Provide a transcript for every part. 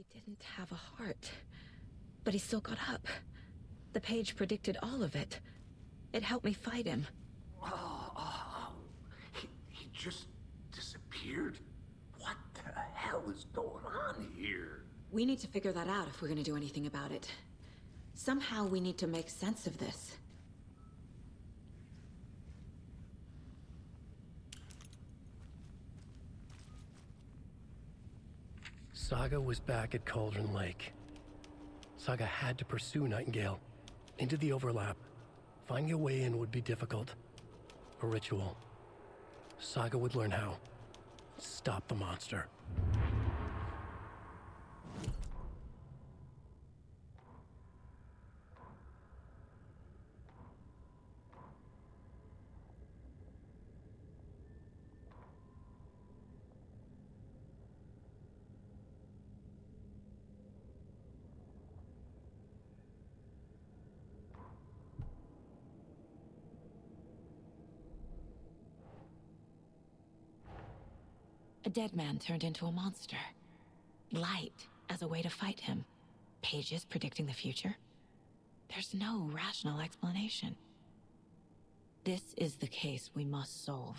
He didn't have a heart, but he still got up. The page predicted all of it. It helped me fight him. He just disappeared? What the hell is going on here? We need to figure that out if we're gonna do anything about it. Somehow we need to make sense of this. Saga was back at Cauldron Lake. Saga had to pursue Nightingale into the overlap. Finding a way in would be difficult. A ritual. Saga would learn how. Stop the monster. A dead man turned into a monster. Light as a way to fight him. Pages predicting the future. There's no rational explanation. This is the case we must solve.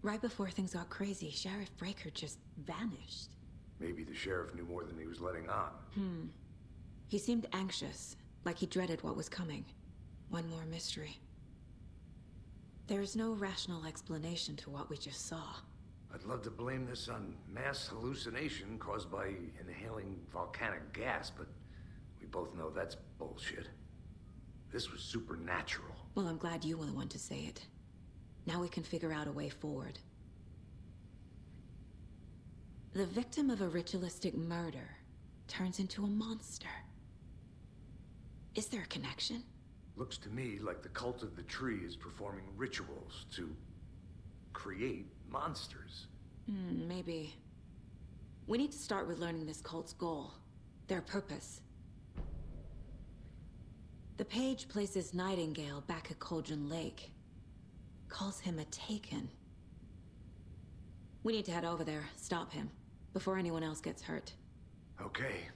Right before things got crazy, Sheriff Breaker just vanished. Maybe the sheriff knew more than he was letting on. He seemed anxious, like he dreaded what was coming. One more mystery. There's no rational explanation to what we just saw. I'd love to blame this on mass hallucination caused by inhaling volcanic gas, but we both know that's bullshit. This was supernatural. Well, I'm glad you were the one to say it. Now we can figure out a way forward. The victim of a ritualistic murder turns into a monster. Is there a connection? Looks to me like the cult of the tree is performing rituals to create monsters. Maybe. We need to start with learning this cult's goal, their purpose. The page places Nightingale back at Cauldron Lake. Calls him a Taken. We need to head over there, stop him, before anyone else gets hurt. Okay.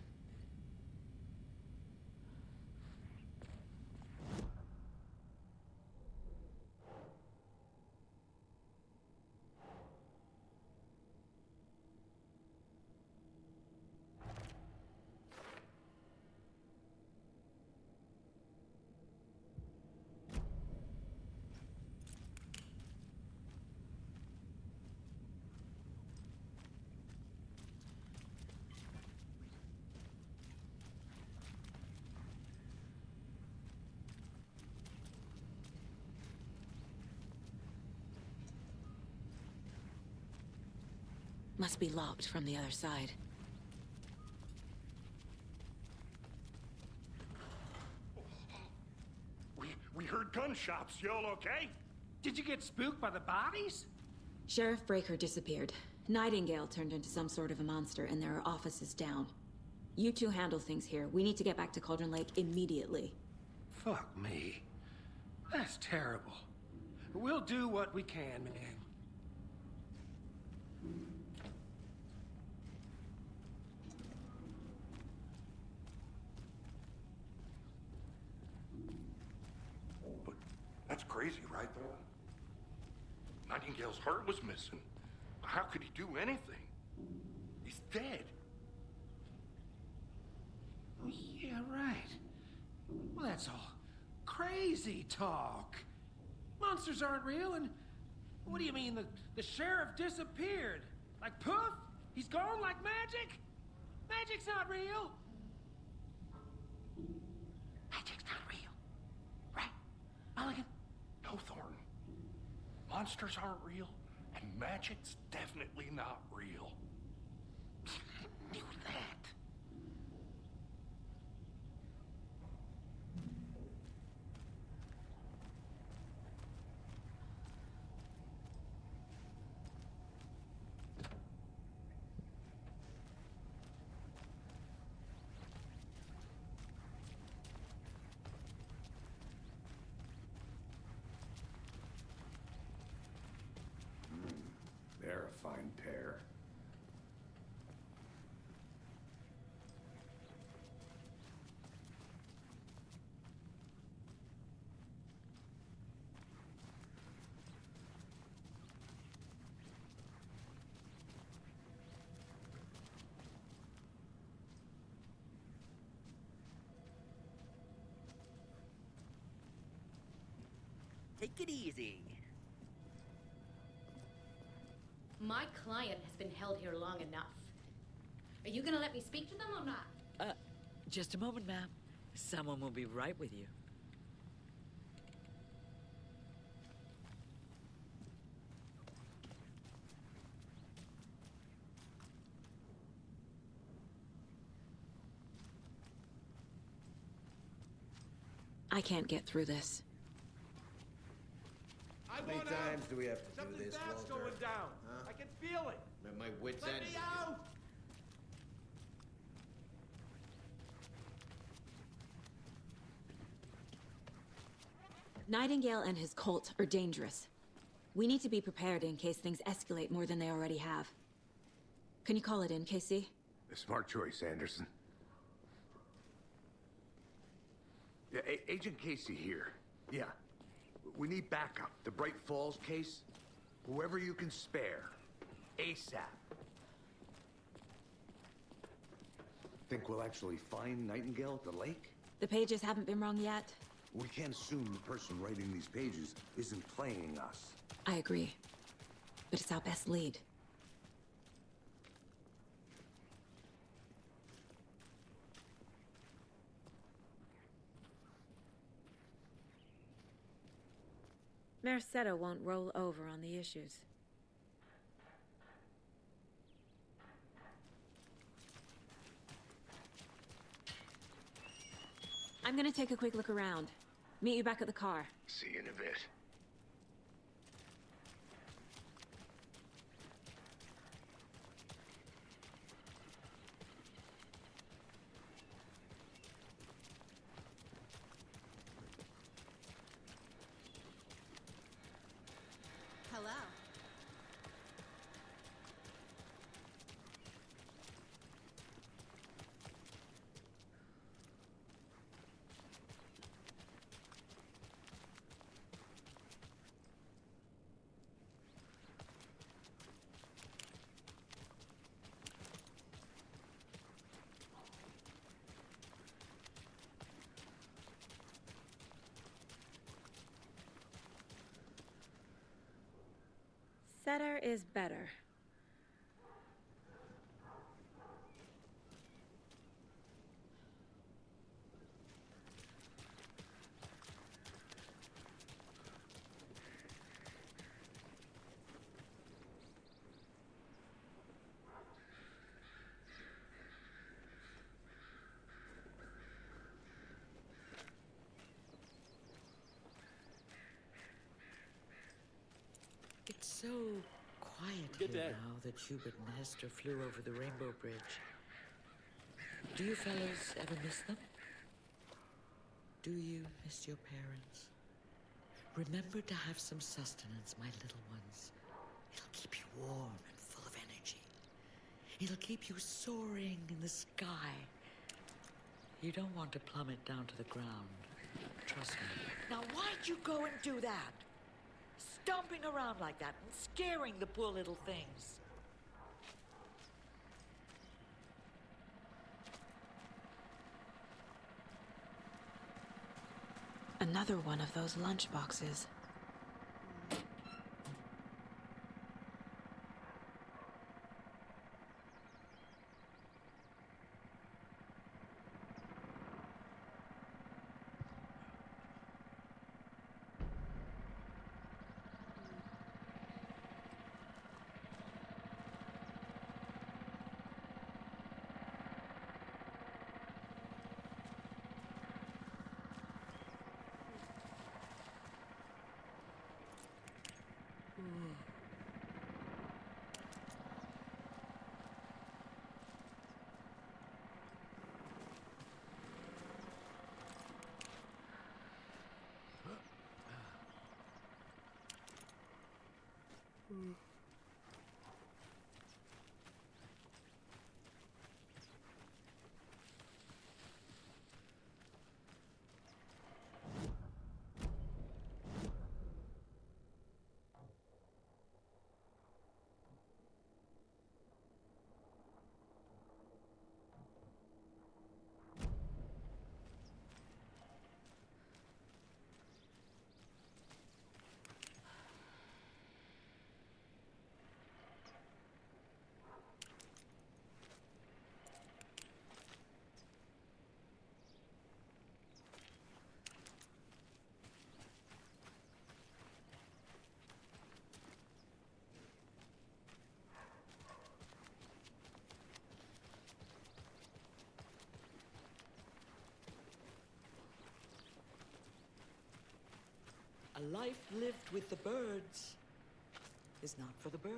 Must be locked from the other side. heard gunshots. You all okay? Did you get spooked by the bodies? Sheriff Breaker disappeared. Nightingale turned into some sort of a monster, and there are offices down. You two handle things here. We need to get back to Cauldron Lake immediately. Fuck me. That's terrible. We'll do what we can, man. But that's crazy, right? Nightingale's heart was missing. How could he do anything? He's dead. Yeah, right. Well, that's all crazy talk. Monsters aren't real, and what do you mean the sheriff disappeared? Like poof? He's gone like magic? Magic's not real. Magic's not real. Right, Mulligan? No, Thornton. Monsters aren't real, and magic's definitely not real. I knew that. They're a fine pair. Take it easy. My client has been held here long enough. Are you gonna let me speak to them or not? Just a moment, ma'am. Someone will be right with you. I can't get through this. How many times do we have to do Something this, bad's Walter? going down. Huh? I can feel it. I'm at my wit's Let end. me out! Nightingale and his cult are dangerous. We need to be prepared in case things escalate more than they already have. Can you call it in, Casey? A smart choice, Anderson. Yeah, Agent Casey here. Yeah. We need backup. The Bright Falls case. Whoever you can spare. ASAP. Think we'll actually find Nightingale at the lake? The pages haven't been wrong yet. We can't assume the person writing these pages isn't playing us. I agree. But it's our best lead. Mercado won't roll over on the issues. I'm gonna take a quick look around. Meet you back at the car. See you in a bit. Hello. Setter is better. so quiet here now that Hubert and Hester flew over the Rainbow Bridge. Do you fellows ever miss them? Do you miss your parents? Remember to have some sustenance, my little ones. It'll keep you warm and full of energy. It'll keep you soaring in the sky. You don't want to plummet down to the ground. Trust me. Now, why'd you go and do that? Stomping around like that and scaring the poor little things. Another one of those lunch boxes. A life lived with the birds is not for the birds.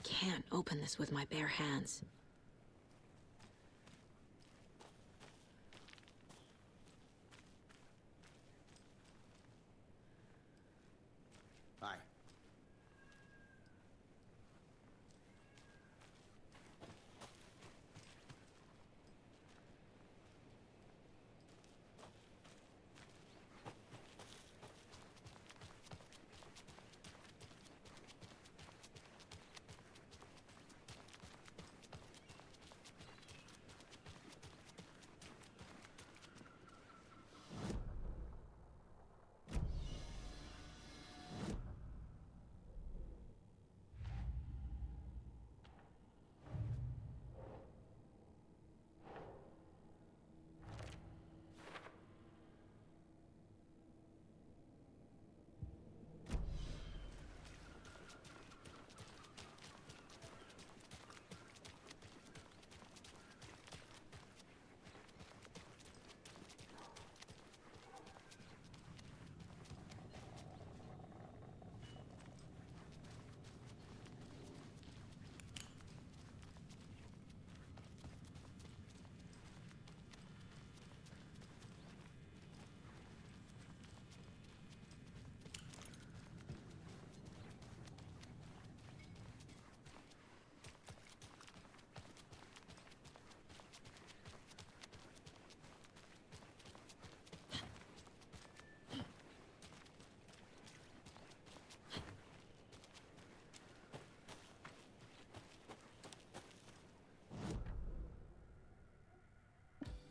Can't open this with my bare hands. Hi.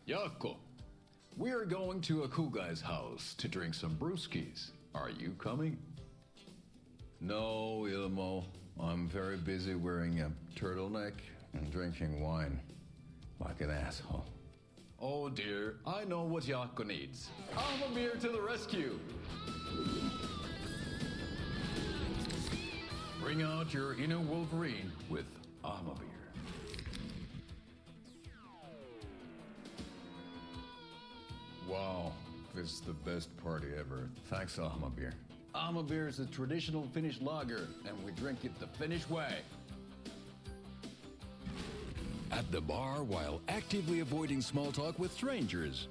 Yako, we're going to a cool guy's house to drink some brewskis. Are you coming? No, Ilmo. I'm very busy wearing a turtleneck and drinking wine like an asshole. Oh dear, I know what Yako needs. I'm a beer to the rescue. Bring out your inner Wolverine with Armor Beer. Wow, this is the best party ever. Thanks, Armor Beer. Armor Beer is a traditional Finnish lager, and we drink it the Finnish way. At the bar while actively avoiding small talk with strangers.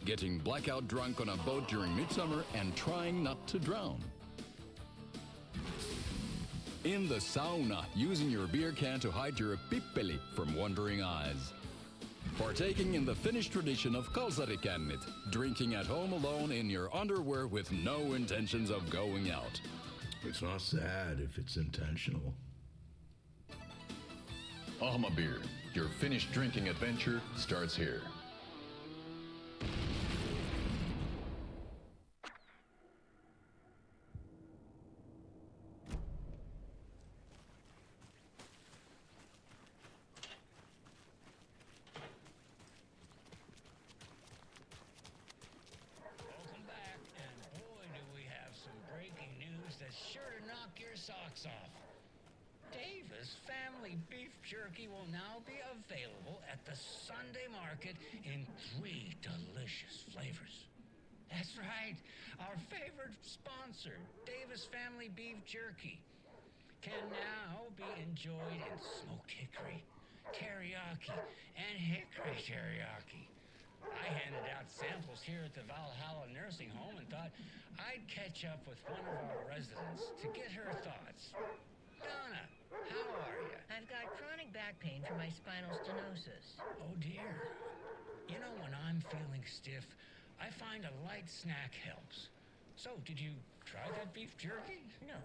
Getting blackout drunk on a boat during midsummer and trying not to drown. In the sauna, using your beer can to hide your pippeli from wandering eyes. Partaking in the Finnish tradition of kalsarikännit, drinking at home alone in your underwear with no intentions of going out. It's not sad if it's intentional. Armor Beer, your Finnish drinking adventure starts here. Welcome back, and boy do we have some breaking news that's sure to knock your socks off. Davis Family Beef Jerky will now be available at the Sunday market in 3 delicious flavors. That's right, our favorite sponsor, Davis Family Beef Jerky, can now be enjoyed in smoked hickory, teriyaki, and hickory teriyaki. I handed out samples here at the Valhalla Nursing Home and thought I'd catch up with one of our residents to get her thoughts. Donna, how are you? I've got chronic back pain from my spinal stenosis. Oh dear. You know, when I'm feeling stiff, I find a light snack helps. So, did you try that beef jerky? No.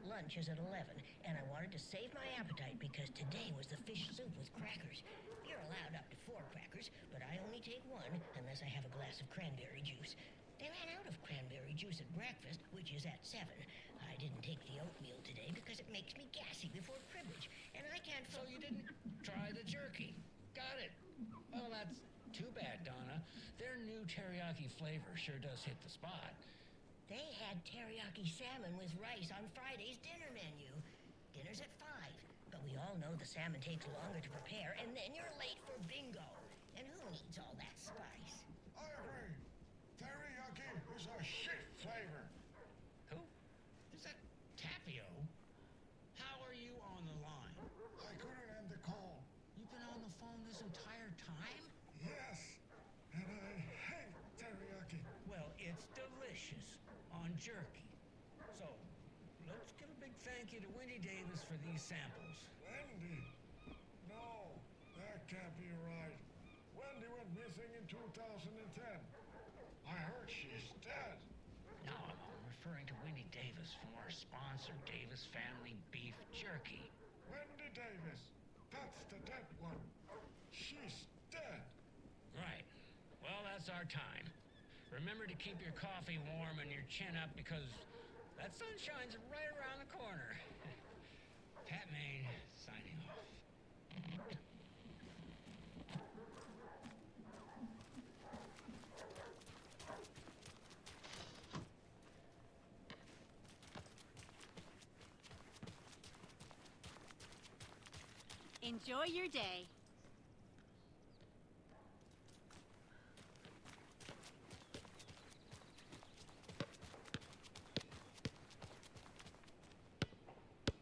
Lunch is at 11, and I wanted to save my appetite because today was the fish soup with crackers. You're allowed up to 4 crackers, but I only take 1 unless I have a glass of cranberry juice. They ran out of cranberry juice at breakfast, which is at 7. I didn't take the oatmeal today because it makes me gassy before cribbage, and I can't... So you didn't try the jerky. Got it. Well, that's too bad, Donna. Their new teriyaki flavor sure does hit the spot. They had teriyaki salmon with rice on Friday's dinner menu. Dinner's at 5, but we all know the salmon takes longer to prepare, and then you're late for bingo. And who needs all that spice? I agree. Teriyaki is a shit flavor. Who? Is that Tapio? How are you on the line? I couldn't end the call. You've been on the phone this entire time? Yes, and I hate teriyaki. Well, it's delicious on jerky. So, let's give a big thank you to Wendy Davis for these samples. Wendy? No, that can't be right. Wendy went missing in 2010. I heard she's dead. No, I'm referring to Wendy Davis from our sponsor, Davis Family Beef Jerky. Wendy Davis. That's the dead one. She's dead. Right. Well, that's our time. Remember to keep your coffee warm and your chin up because that sunshine's right around the corner. Pat Maine, signing off. Enjoy your day.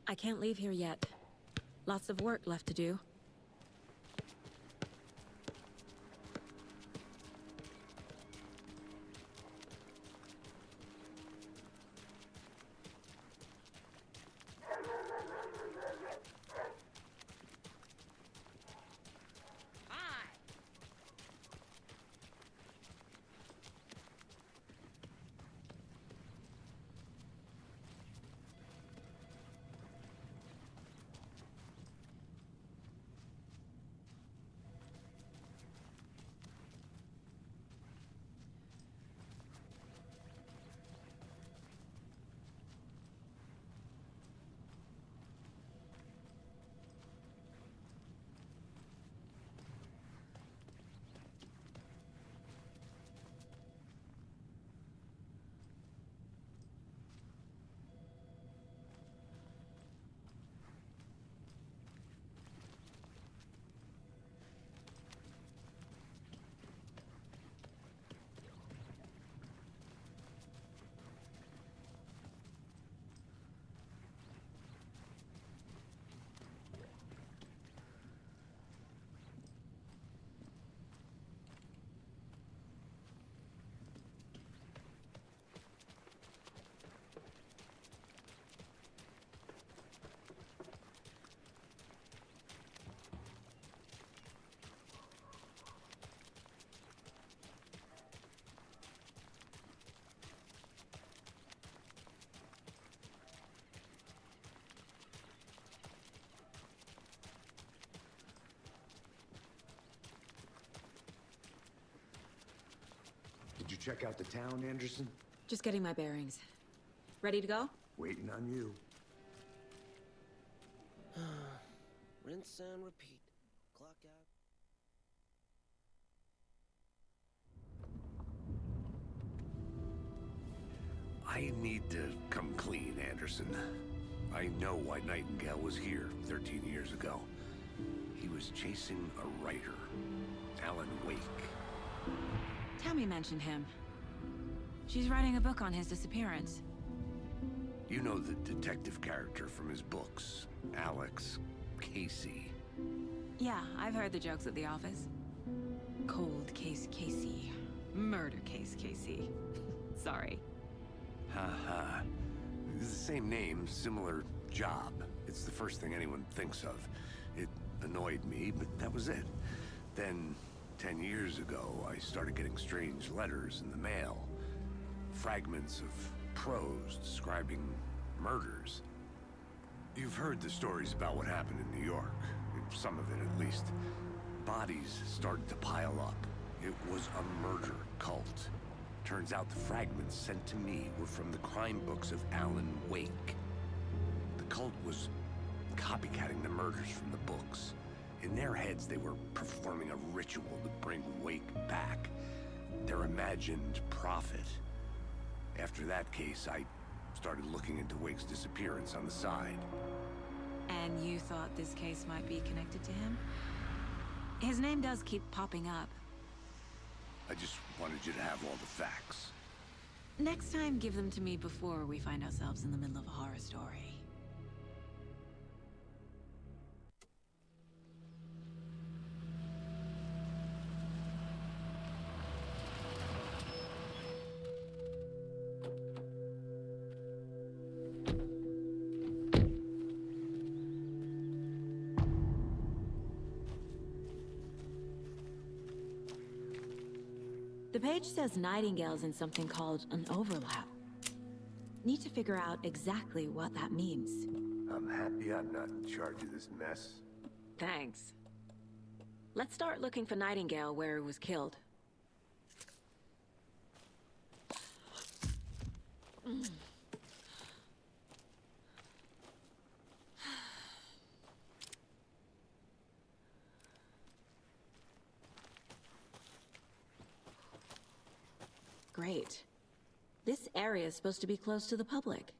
I can't leave here yet. Lots of work left to do. check out the town, Anderson? Just getting my bearings. Ready to go? Waiting on you. Rinse and repeat. Clock out. I need to come clean, Anderson. I know why Nightingale was here 13 years ago. He was chasing a writer, Alan Wake. Tammy mentioned him. She's writing a book on his disappearance. You know the detective character from his books, Alex Casey. Yeah, I've heard the jokes at the office. Cold case Casey. Murder case Casey. Sorry. Ha. It's the same name, similar job. It's the first thing anyone thinks of. It annoyed me, but that was it. Then, 10 years ago, I started getting strange letters in the mail. Fragments of prose describing murders. You've heard the stories about what happened in New York. Some of it, at least. Bodies started to pile up. It was a murder cult. Turns out the fragments sent to me were from the crime books of Alan Wake. The cult was copycatting the murders from the books. In their heads, they were performing a ritual to bring Wake back. Their imagined prophet. After that case, I started looking into Wake's disappearance on the side. And you thought this case might be connected to him? His name does keep popping up. I just wanted you to have all the facts. Next time, give them to me before we find ourselves in the middle of a horror story. The page says Nightingale's in something called an overlap. Need to figure out exactly what that means. I'm happy I'm not in charge of this mess. Thanks. Let's start looking for Nightingale where he was killed. Great. This area is supposed to be close to the public.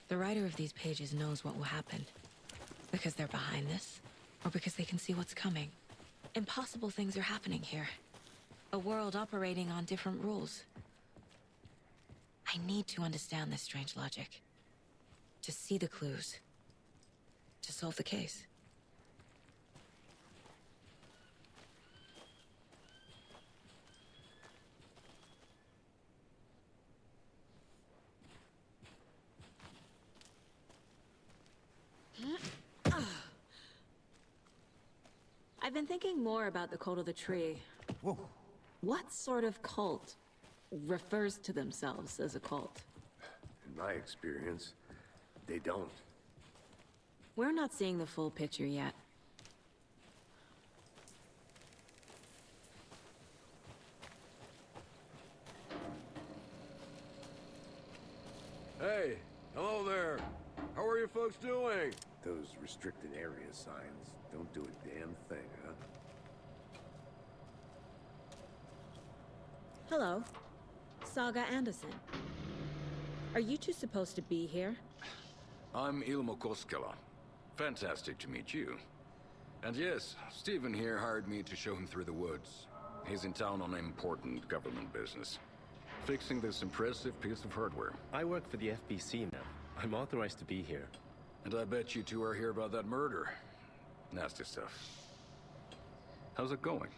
The writer of these pages knows what will happen. Because they're behind this, or because they can see what's coming. Impossible things are happening here. A world operating on different rules. I need to understand this strange logic. To see the clues. To solve the case. I've been thinking more about the cult of the tree. Whoa. What sort of cult refers to themselves as a cult? In my experience, they don't. We're not seeing the full picture yet. Hey, hello there. How are you folks doing? Those restricted area signs don't do a damn thing, huh? Hello. Saga Anderson. Are you two supposed to be here? I'm Ilmo Koskela. Fantastic to meet you. And yes, Stephen here hired me to show him through the woods. He's in town on important government business. Fixing this impressive piece of hardware. I work for the FBC now. I'm authorized to be here. And I bet you two are here about that murder. Nasty stuff. How's it going?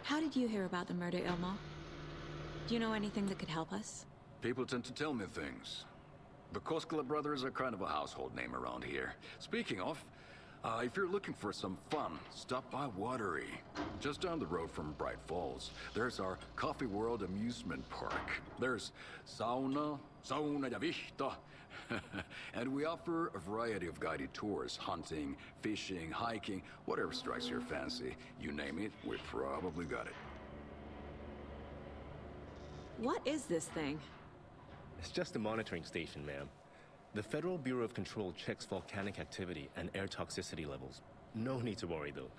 How did you hear about the murder, Ilmo? Do you know anything that could help us? People tend to tell me things. The Koskela brothers are kind of a household name around here. Speaking of, if you're looking for some fun, stop by Watery. Just down the road from Bright Falls, there's our Coffee World amusement park. There's sauna ja vihta. And we offer a variety of guided tours, hunting, fishing, hiking, whatever strikes your fancy. You name it, we probably got it. What is this thing? It's just a monitoring station, ma'am. The Federal Bureau of Control checks volcanic activity and air toxicity levels. No need to worry, though.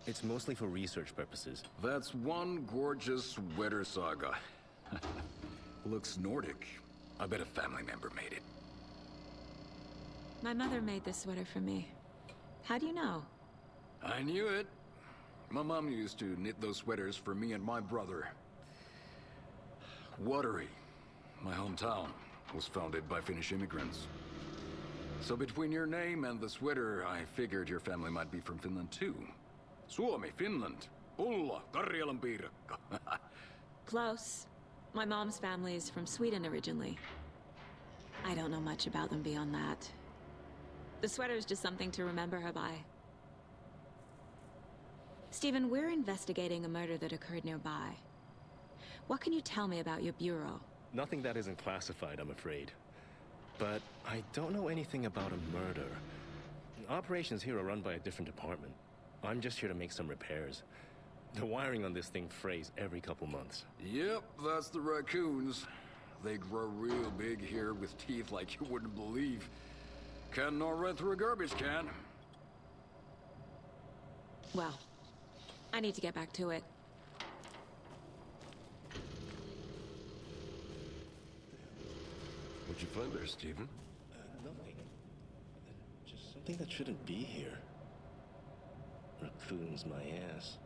It's mostly for research purposes. That's one gorgeous sweater saga. Looks Nordic. I bet a family member made it. My mother made this sweater for me. How do you know? I knew it. My mom used to knit those sweaters for me and my brother. Watery, my hometown, was founded by Finnish immigrants. So between your name and the sweater, I figured your family might be from Finland too. Suomi, Finland. Ulla, Karjalan piirakka. Close. My mom's family is from Sweden originally. I don't know much about them beyond that. The sweater is just something to remember her by. Stephen, we're investigating a murder that occurred nearby. What can you tell me about your bureau? Nothing that isn't classified, I'm afraid. But I don't know anything about a murder. Operations here are run by a different department. I'm just here to make some repairs. The wiring on this thing frays every couple months. Yep, that's the raccoons. They grow real big here with teeth like you wouldn't believe. Can't gnaw right through a garbage can. Well, I need to get back to it. What'd you find there, Stephen? Nothing. Just something that shouldn't be here. Raccoons, my ass.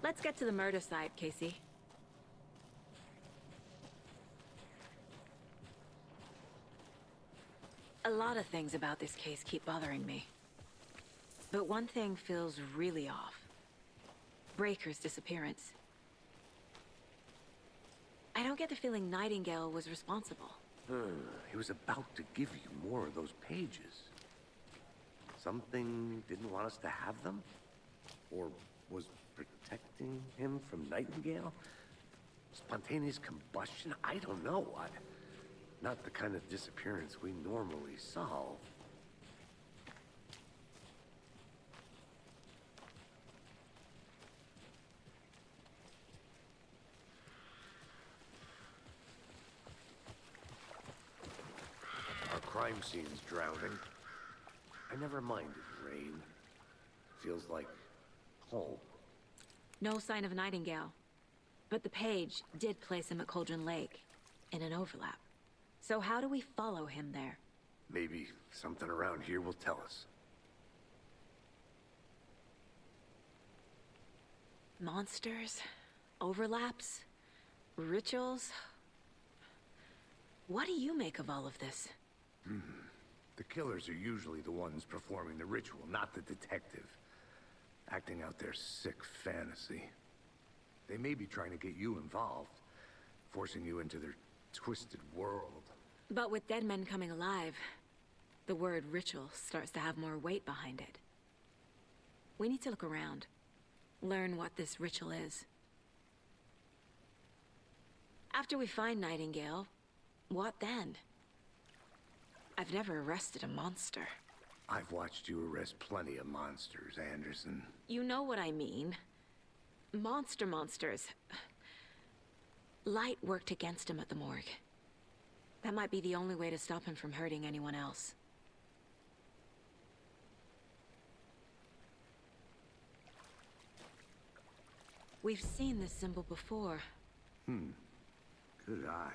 Let's get to the murder site, Casey. A lot of things about this case keep bothering me. But one thing feels really off. Breaker's disappearance. I don't get the feeling Nightingale was responsible. He was about to give you more of those pages. Something didn't want us to have them? Or was protecting him from Nightingale? Spontaneous combustion? I don't know. Not the kind of disappearance we normally solve. Our crime scene's drowning. I never minded rain. Feels like home. No sign of Nightingale. But the page did place him at Cauldron Lake, in an overlap. So how do we follow him there? Maybe something around here will tell us. Monsters, overlaps, rituals. What do you make of all of this? The killers are usually the ones performing the ritual, not the detective. Acting out their sick fantasy. They may be trying to get you involved, forcing you into their twisted world. But with dead men coming alive, the word ritual starts to have more weight behind it. We need to look around, learn what this ritual is. After we find Nightingale, what then? I've never arrested a monster. I've watched you arrest plenty of monsters, Anderson. You know what I mean. Monsters. Light worked against him at the morgue. That might be the only way to stop him from hurting anyone else. We've seen this symbol before. Good eye.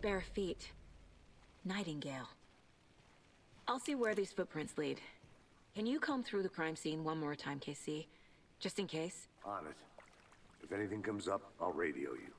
Bare feet. Nightingale. I'll see where these footprints lead. Can you comb through the crime scene one more time, KC? Just in case? On it. If anything comes up, I'll radio you.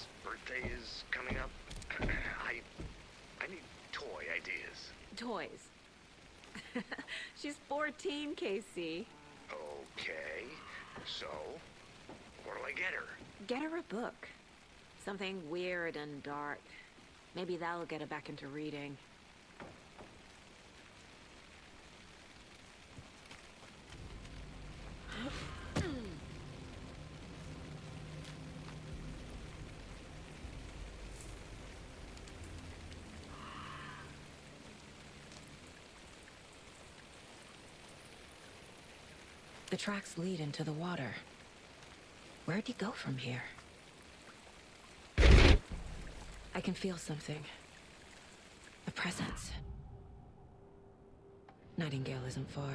Riley's birthday is coming up. I need toy ideas. Toys. She's 14, Casey. Okay, so what'll I get her? Get her a book. Something weird and dark. Maybe that'll get her back into reading. The tracks lead into the water. Where'd he go from here? I can feel something. A presence. Nightingale isn't far.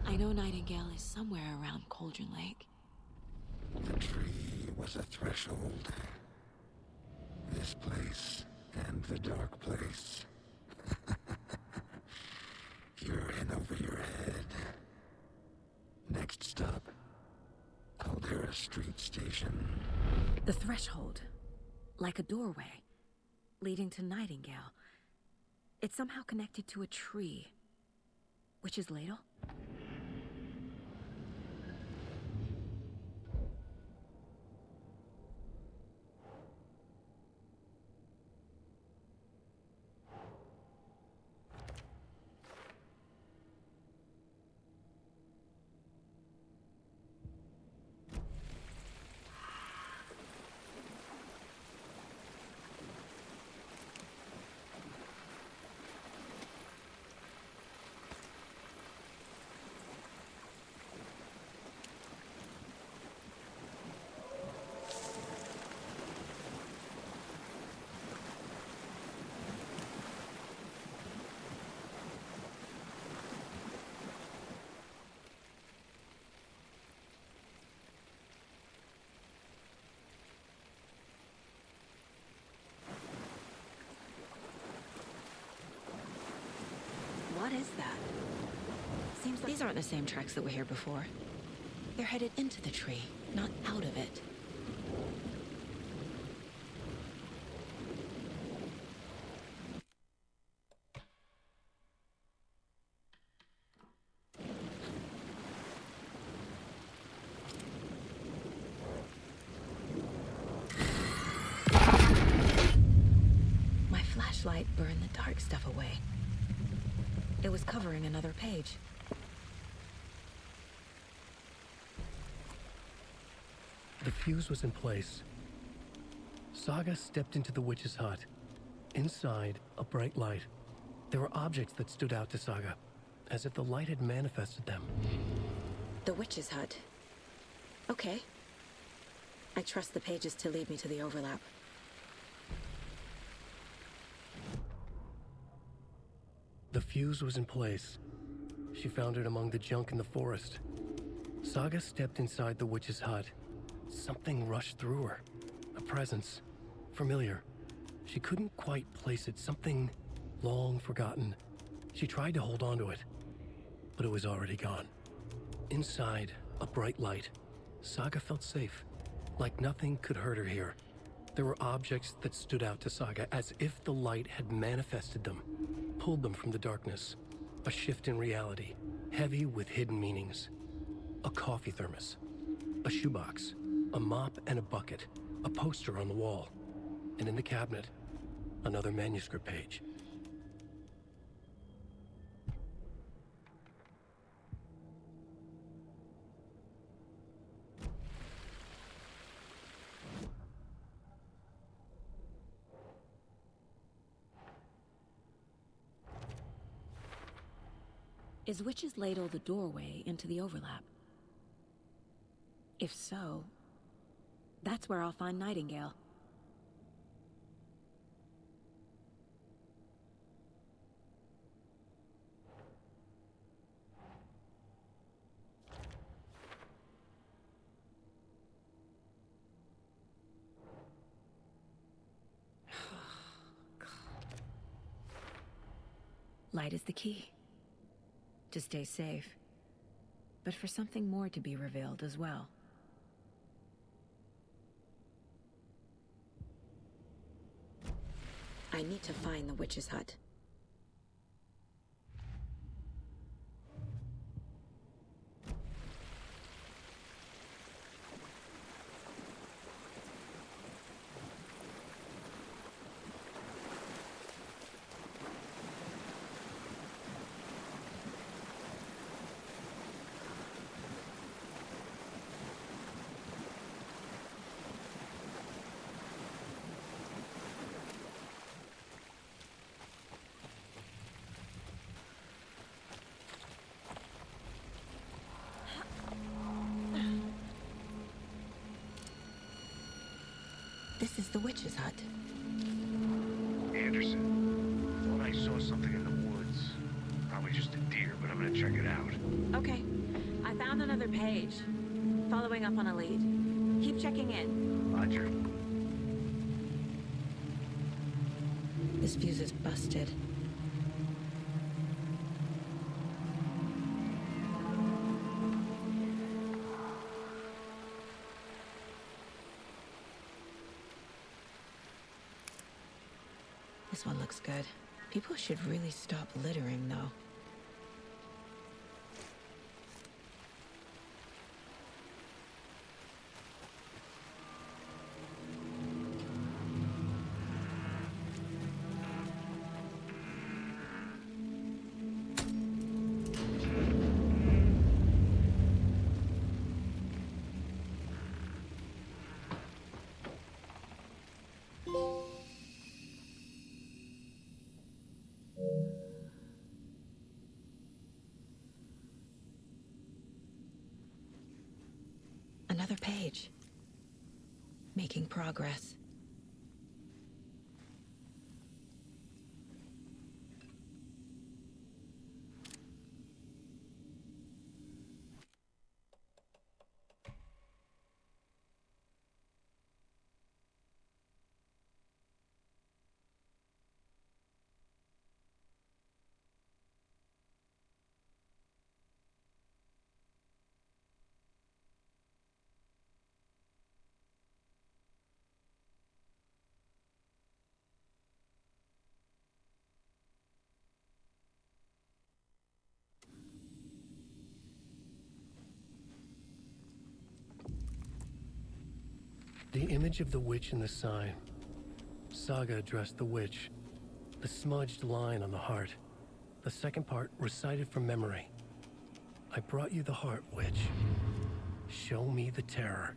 I know Nightingale is somewhere around Cauldron Lake. The tree was a threshold. This place and the dark place. You're in over your head. Next stop, Caldera Street Station. The threshold. Like a doorway. Leading to Nightingale. It's somehow connected to a tree. Witch's Ladle? What is that? Seems like these aren't the same tracks that were here before. They're headed into the tree, not out of it. My flashlight burned the dark stuff away. It was covering another page. The fuse was in place. Saga stepped into the witch's hut. Inside, a bright light. There were objects that stood out to Saga, as if the light had manifested them. The witch's hut. Okay. I trust the pages to lead me to the overlap. The fuse was in place. She found it among the junk in the forest. Saga stepped inside the witch's hut. Something rushed through her. A presence. Familiar. She couldn't quite place it. Something long forgotten. She tried to hold on to it, but it was already gone. Inside, a bright light. Saga felt safe. Like nothing could hurt her here. There were objects that stood out to Saga as if the light had manifested them, pulled them from the darkness. A shift in reality, heavy with hidden meanings. A coffee thermos, a shoebox, a mop and a bucket, a poster on the wall, and in the cabinet, another manuscript page. Is Witch's Ladle the doorway into the overlap? If so, that's where I'll find Nightingale. Light is the key. To stay safe. But for something more to be revealed as well. I need to find the witch's hut. This is the witch's hut. Anderson, thought I saw something in the woods. Probably just a deer, but I'm gonna check it out. Okay. I found another page. Following up on a lead. Keep checking in. Roger. This fuse is busted. This one looks good. People should really stop littering, though. Another page. Making progress. The image of the witch in the sign. Saga addressed the witch. The smudged line on the heart. The second part recited from memory. I brought you the heart, witch. Show me the terror.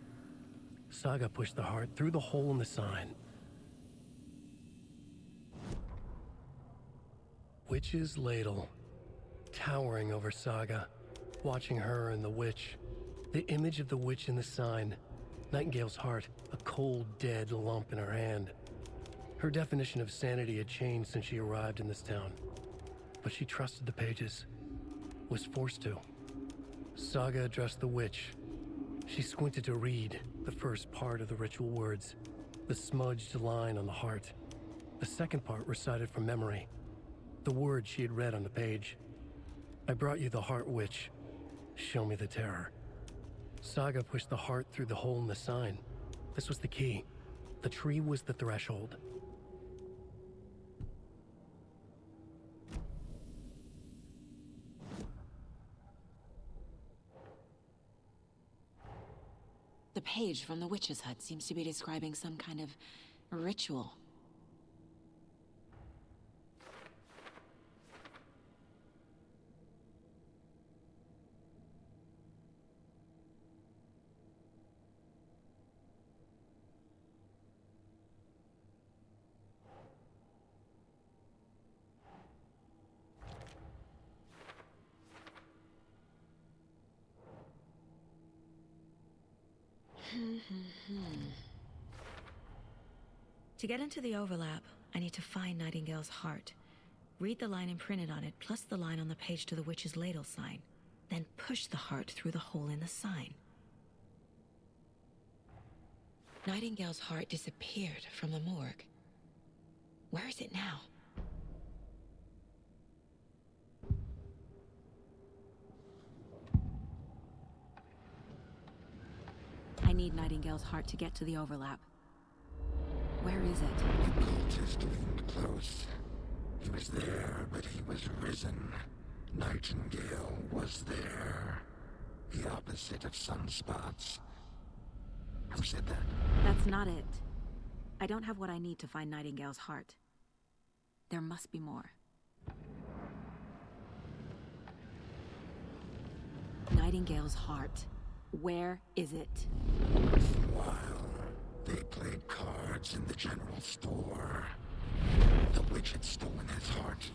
Saga pushed the heart through the hole in the sign. Witch's ladle. Towering over Saga. Watching her and the witch. The image of the witch in the sign. Nightingale's heart, a cold, dead lump in her hand. Her definition of sanity had changed since she arrived in this town. But she trusted the pages. Was forced to. Saga addressed the witch. She squinted to read the first part of the ritual words. The smudged line on the heart. The second part recited from memory. The words she had read on the page. I brought you the heart, witch. Show me the terror. Saga pushed the heart through the hole in the sign. This was the key. The tree was the threshold. The page from the witch's hut seems to be describing some kind of ritual. To get into the overlap, I need to find Nightingale's heart. Read the line imprinted on it, plus the line on the page to the witch's ladle sign. Then push the heart through the hole in the sign. Nightingale's heart disappeared from the morgue. Where is it now? need Nightingale's heart to get to the overlap. Where is it? The cult is getting close. He was there, but he was risen. Nightingale was there. The opposite of sunspots. Who said that? That's not it. I don't have what I need to find Nightingale's heart. There must be more. Nightingale's heart. Where is it? While they played cards in the general store, the witch had stolen his heart.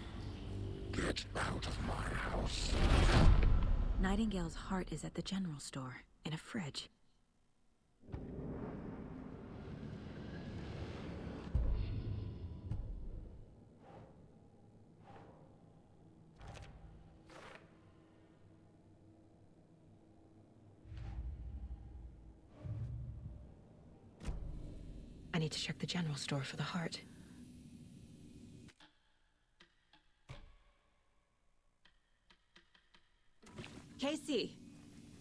Get out of my house. Nightingale's heart is at the general store, in a fridge. I need to check the general store for the heart. Casey,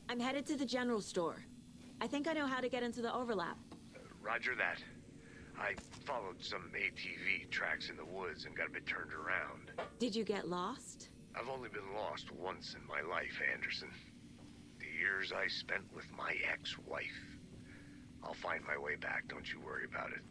I'm headed to the general store. I think I know how to get into the overlap. Roger that. I followed some ATV tracks in the woods and got a bit turned around. Did you get lost? I've only been lost once in my life, Anderson. The years I spent with my ex-wife. I'll find my way back, don't you worry about it.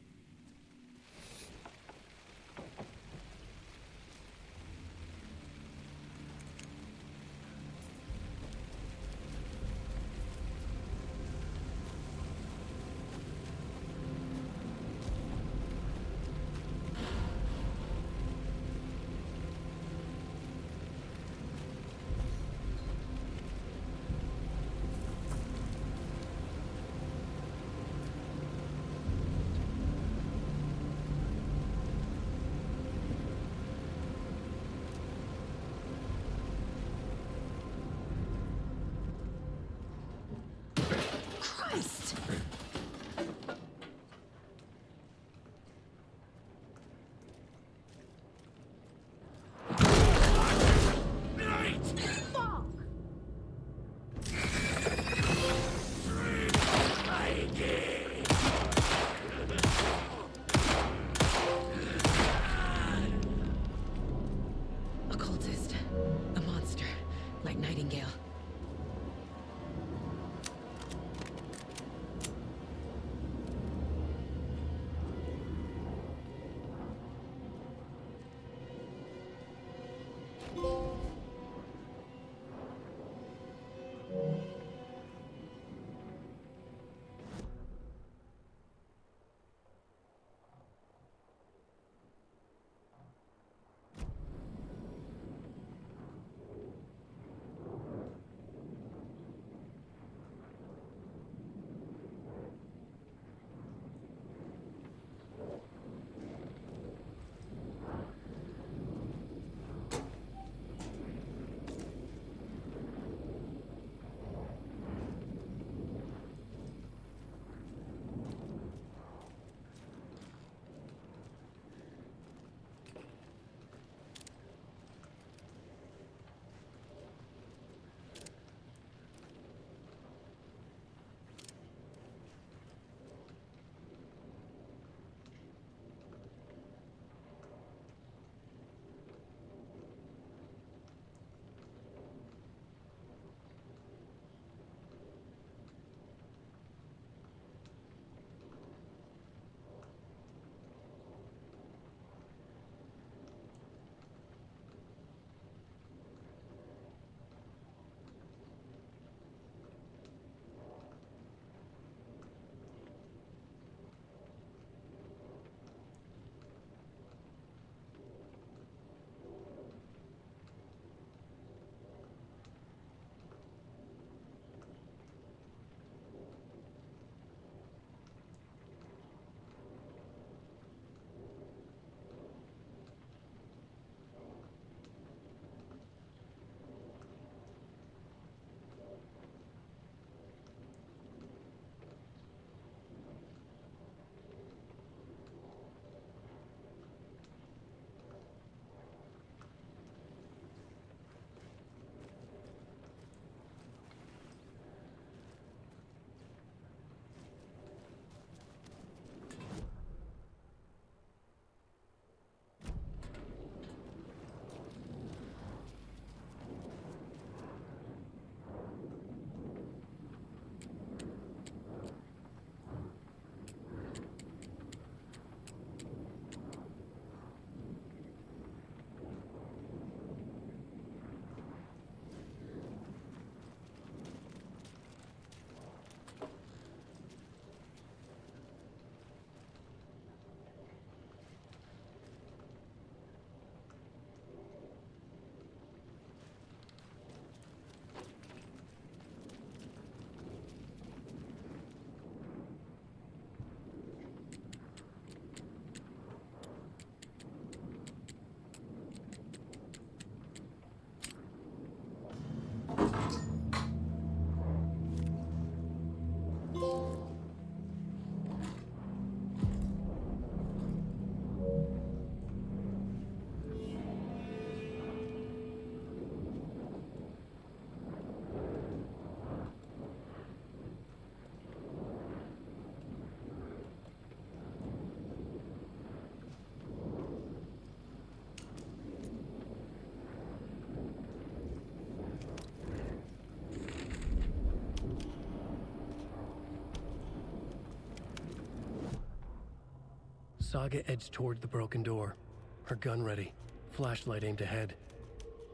Saga edged toward the broken door, her gun ready, flashlight aimed ahead.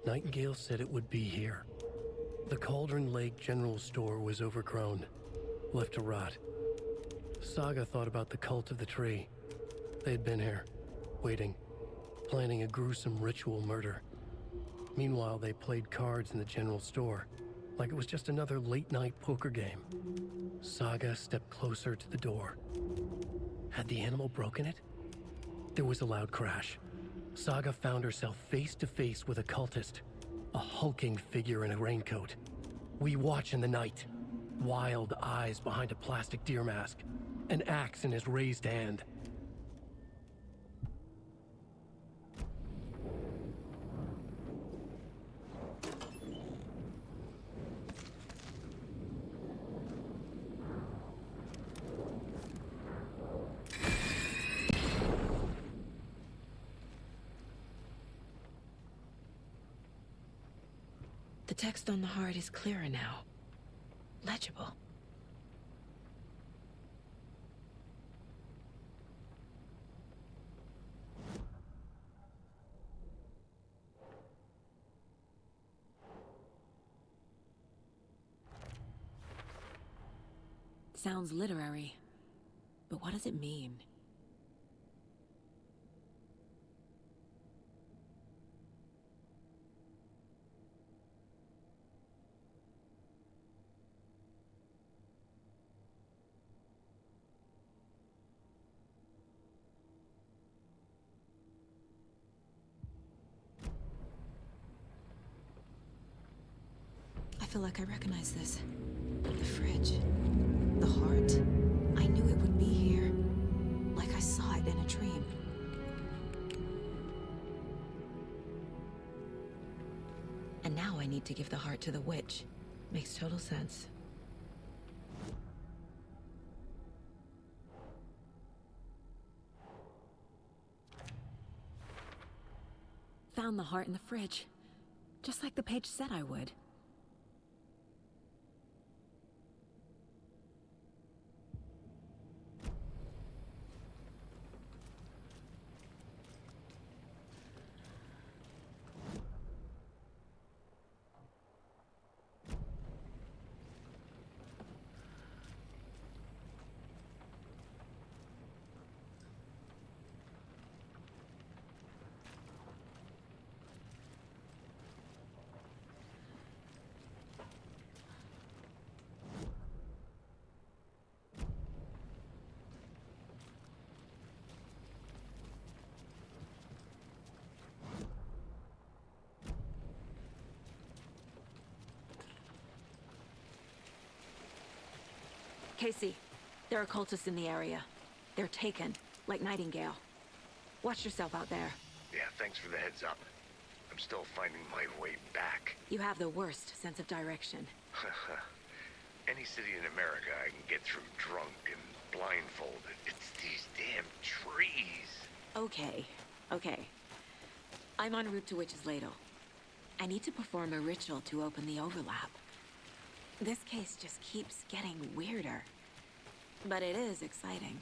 Nightingale said it would be here. The Cauldron Lake General Store was overgrown, left to rot. Saga thought about the cult of the tree. They had been here, waiting, planning a gruesome ritual murder. Meanwhile, they played cards in the general store, like it was just another late-night poker game. Saga stepped closer to the door. Had the animal broken it? There was a loud crash. Saga found herself face to face with a cultist, a hulking figure in a raincoat. We watch in the night. Wild eyes behind a plastic deer mask, an axe in his raised hand. The text on the heart is clearer now. Legible. Sounds literary, but what does it mean? I feel like I recognize this. The fridge. The heart. I knew it would be here. Like I saw it in a dream. And now I need to give the heart to the witch. Makes total sense. Found the heart in the fridge. Just like the page said I would. Casey, there are cultists in the area. They're taken, like Nightingale. Watch yourself out there. Yeah, thanks for the heads up. I'm still finding my way back. You have the worst sense of direction. Any city in America I can get through drunk and blindfolded. It's these damn trees. Okay. I'm en route to Witch's Ladle. I need to perform a ritual to open the overlap. This case just keeps getting weirder. But it is exciting.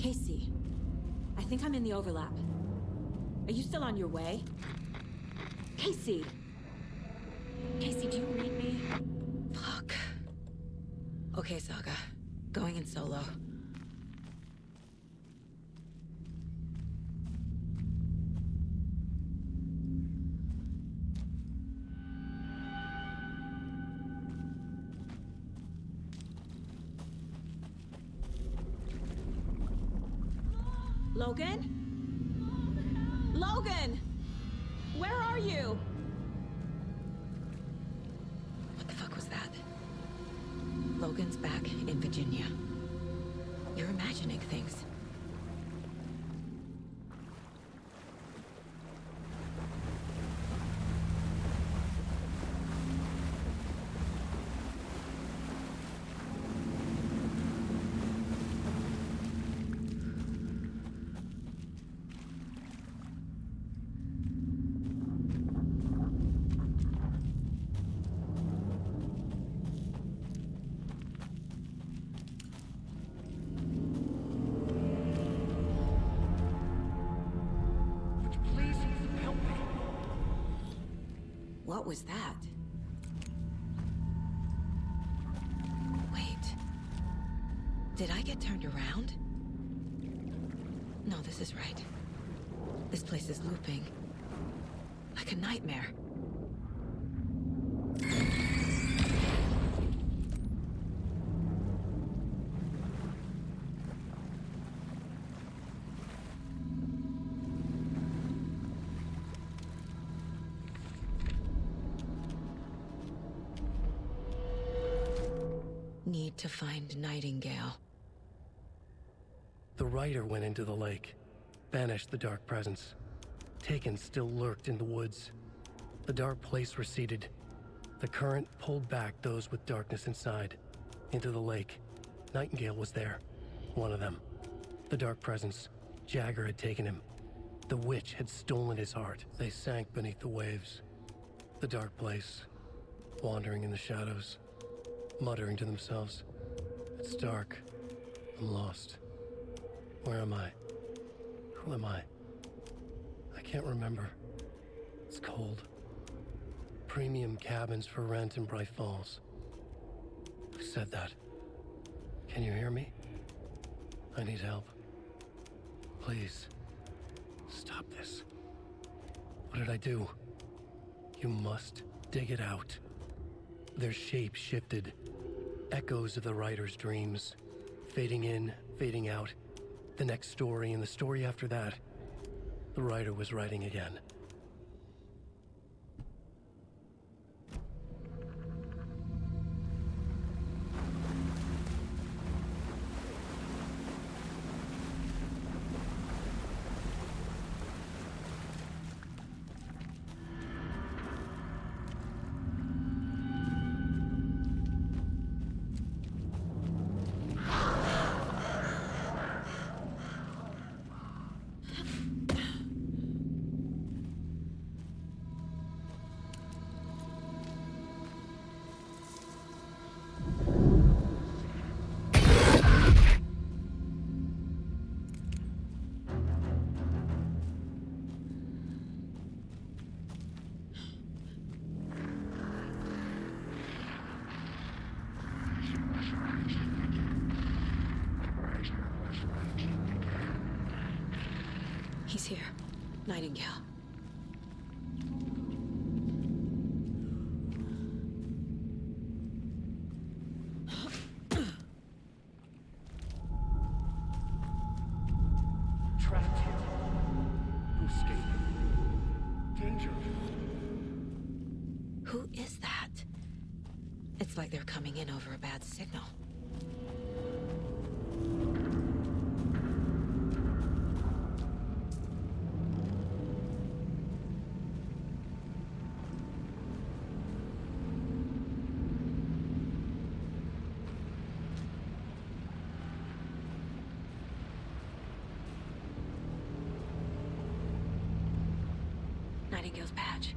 Casey, I think I'm in the overlap. Are you still on your way? Casey! Casey, do you read me? Fuck. Okay, Saga. Going in solo. Logan? Logan! Where are you? What the fuck was that? Logan's back in Virginia. You're imagining things. What was that? Wait. Did I get turned around? No, this is right. This place is looping. Like a nightmare. Need to find Nightingale. The rider went into the lake, banished the dark presence. Taken still lurked in the woods. The dark place receded. The current pulled back those with darkness inside, into the lake. Nightingale was there, one of them. The dark presence, Jagger had taken him. The witch had stolen his heart. They sank beneath the waves. The dark place, wandering in the shadows, muttering to themselves. It's dark. I'm lost. Where am I? Who am I? I can't remember. It's cold. Premium cabins for rent in Bright Falls. Who said that? Can you hear me? I need help. Please. Stop this. What did I do? You must dig it out. Their shape shifted. Echoes of the writer's dreams. Fading in, fading out. The next story and the story after that. The writer was writing again. He's here. Nightingale. Trapped here. No escape. Danger. Who is that? It's like they're coming in over a bad signal. Nightingale's patch.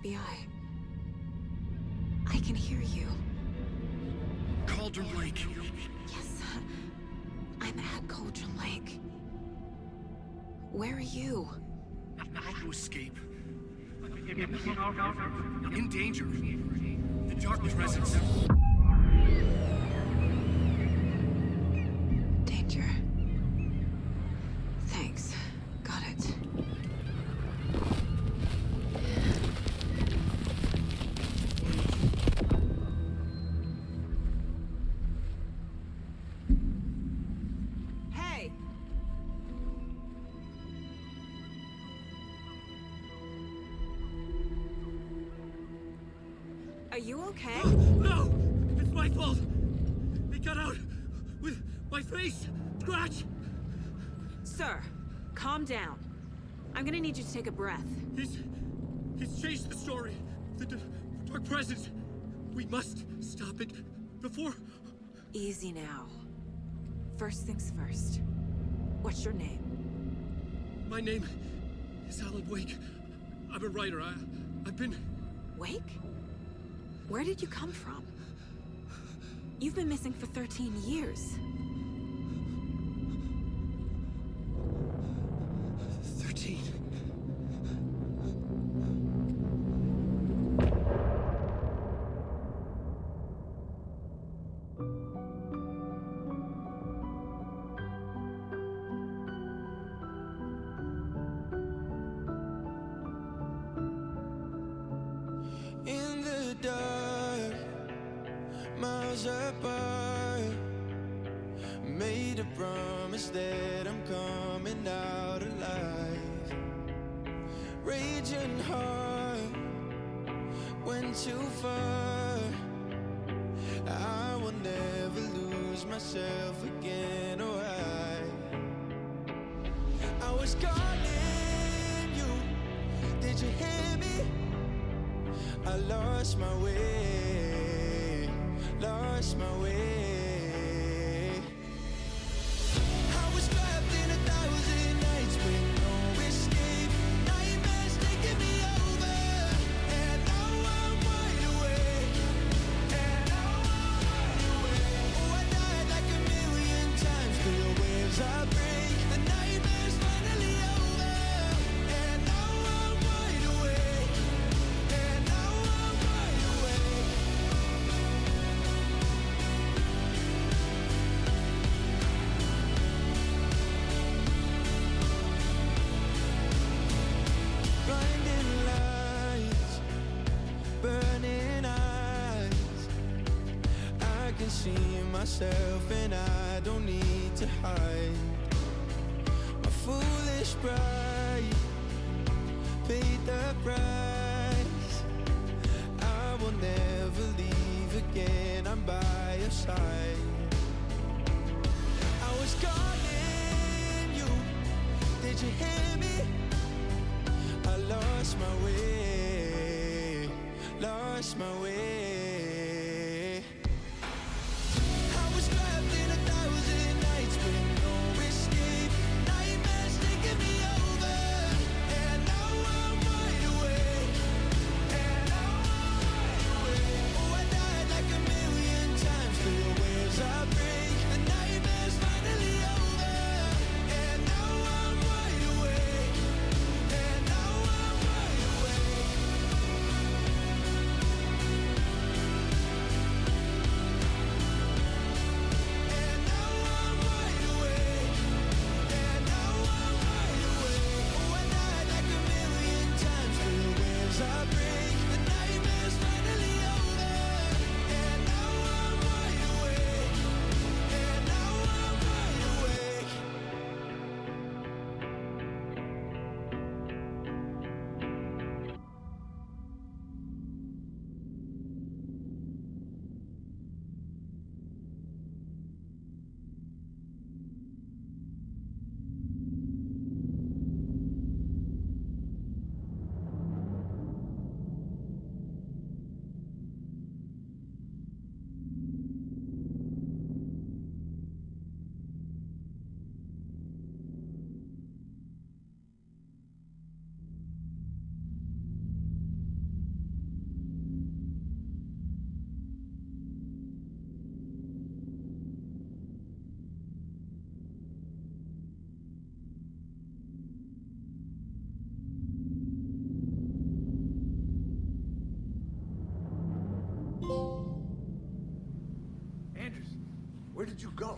FBI. I can hear you. Cauldron Lake. Yes, I'm at Cauldron Lake. Where are you? How to escape. In danger. The Dark Presence. Danger. Thanks. Got it. Hey! Are you okay? No! It's my fault! They got out with my face scratch! Sir, calm down. I'm gonna need you to take a breath. He's changed the story. The Dark Presence. We must stop it before... Easy now. First things first. What's your name? My name is Alan Wake. I'm a writer. I've been... Wake? Where did you come from? You've been missing for 13 years. 13. In the dark, miles apart, made a promise that I'm coming out alive. Raging heart, went too far. I will never lose myself again, or I was calling you, did you hear me? I lost my way, lost my way. I was trapped in 1,000 nights with no escape. Nightmares taking me over, and now I'm wide awake. And now I'm wide awake. Oh, I died like 1,000,000 times through the waves I break. The nightmare's finally over, and now I'm wide awake. And now I'm wide awake. Blinding lights, burning eyes. I can see myself and I don't need to hide. My foolish pride paid the price. I will never leave again, I'm by your side. I was calling you, did you hear me? I lost my way, lost my way. I was trapped in 1,000 nights with no escape. Nightmares taking me over, and now I'm wide awake. And now I'm wide awake. Oh, I died like 1,000,000 times through the waves I break. The nightmare's finally over, and now I'm wide awake. And now I'm wide awake. Where did you go?